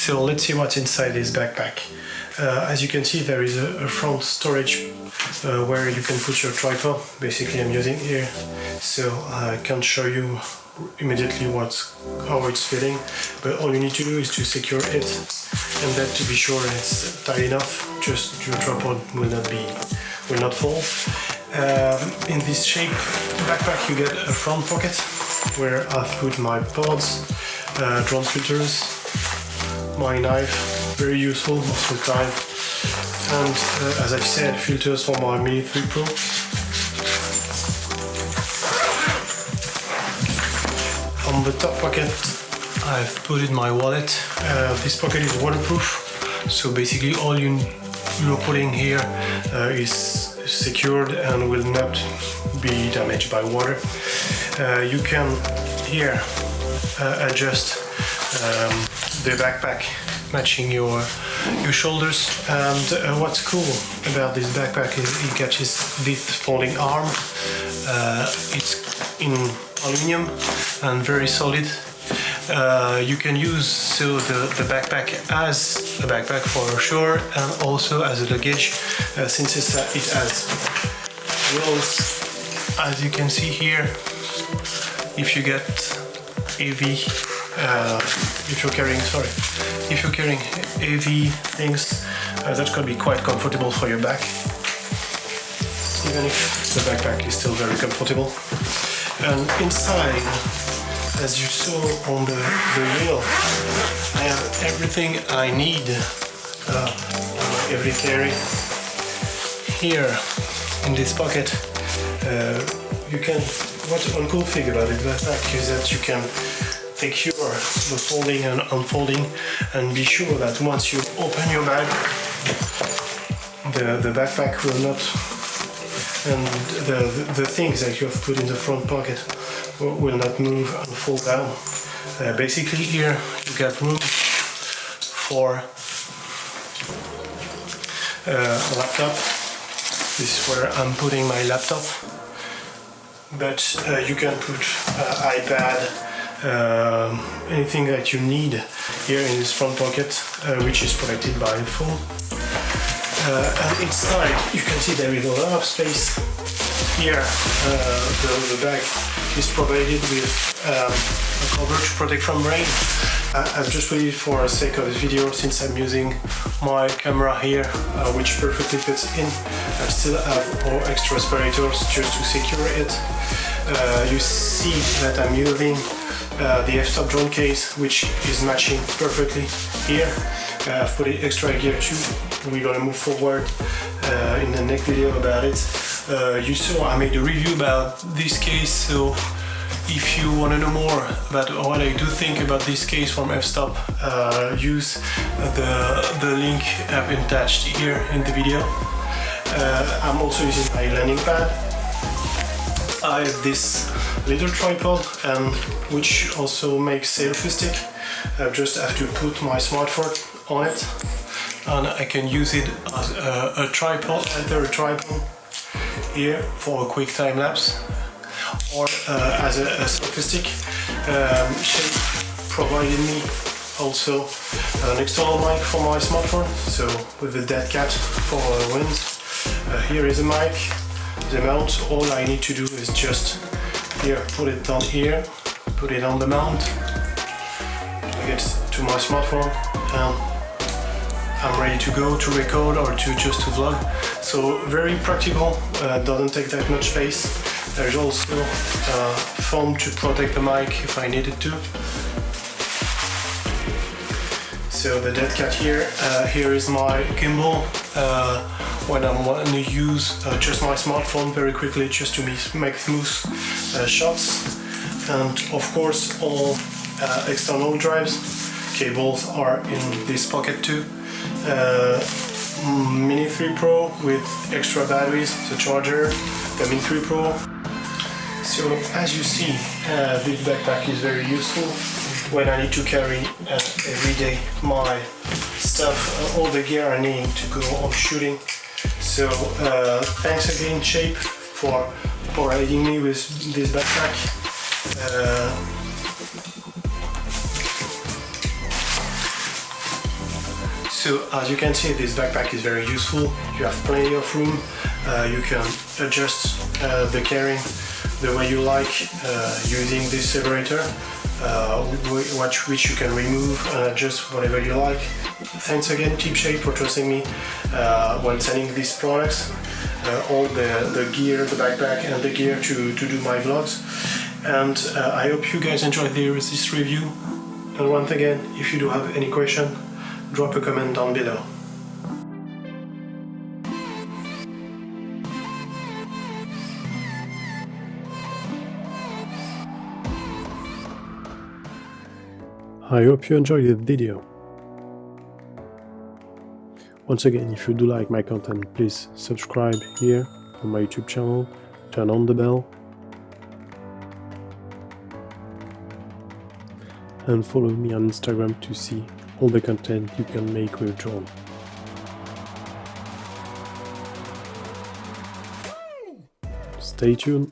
So let's see what's inside this backpack. As you can see, there is a front storage where you can put your tripod. Basically, I'm using here, so I can't show you immediately how it's fitting, but all you need to do is to secure it, and then to be sure it's tight enough, just your tripod will not fall. In this shape backpack you get a front pocket where I've put my pods, drone filters, my knife, very useful most of the time, and as I said, filters for my Mini 3 Pro. On the top pocket I've put in my wallet. This pocket is waterproof, so basically all you're putting here is secured and will not be damaged by water. You can here adjust the backpack matching your shoulders, and what's cool about this backpack is it catches this folding arm. It's in aluminium and very solid. You can use the backpack as a backpack for sure, and also as a luggage, since it has wheels, as you can see here. If you get heavy, if you're carrying heavy things, that could be quite comfortable for your back, even if the backpack is still very comfortable. And inside, as you saw on the wheel, I have everything I need, every carry. Here in this pocket, what's one cool thing about this backpack is that you can secure the folding and unfolding, and be sure that once you open your bag, the backpack will not, and the things that you have put in the front pocket will not move and fall down. Basically here you get room for a laptop. This is where I'm putting my laptop, but you can put iPad, anything that you need here in this front pocket, which is protected by the foam. And inside you can see there is a lot of space. Here the bag is provided with a cover to protect from rain. I've just put it for the sake of this video, since I'm using my camera here, which perfectly fits in. I still have all extra separators just to secure it. You see that I'm using the f-stop drone case, which is matching perfectly here. I've put it extra here too. We're gonna move forward in the next video about it. You saw I made a review about this case, so if you want to know more about what I do think about this case from f-stop, use the link I've attached here in the video. I'm also using my landing pad. I have this little tripod, which also makes selfie stick. I just have to put my smartphone on it, and I can use it as a tripod, either a tripod here for a quick time lapse, or as a selfie stick. Shape provided me also an external mic for my smartphone, so with the dead cat for winds. Here is a mic, the mount. All I need to do is just here put it down here, put it on the mount, get to my smartphone, and I'm ready to go to record or just to vlog. So very practical, doesn't take that much space. There's also foam to protect the mic if I needed to. So the dead cat here. Here is my gimbal when I want to use just my smartphone very quickly, just to make smooth shots. And of course all external drives, cables are in this pocket too. Mini 3 Pro with extra batteries, the charger, the Mini 3 Pro. So as you see, this backpack is very useful when I need to carry every day my stuff, all the gear I need to go on shooting. So thanks again Shape for providing me with this backpack. So as you can see, this backpack is very useful. You have plenty of room. You can adjust the carrying the way you like using this separator, which you can remove and adjust whatever you like. Thanks again TeepShape for trusting me when sending these products, all the gear, the backpack and the gear to do my vlogs. And I hope you guys enjoyed this review. And once again, if you do have any question, drop a comment down below. I hope you enjoyed the video. Once again, if you do like my content, please subscribe here on my YouTube channel, turn on the bell, and follow me on Instagram to see all the content you can make with drone. Stay tuned.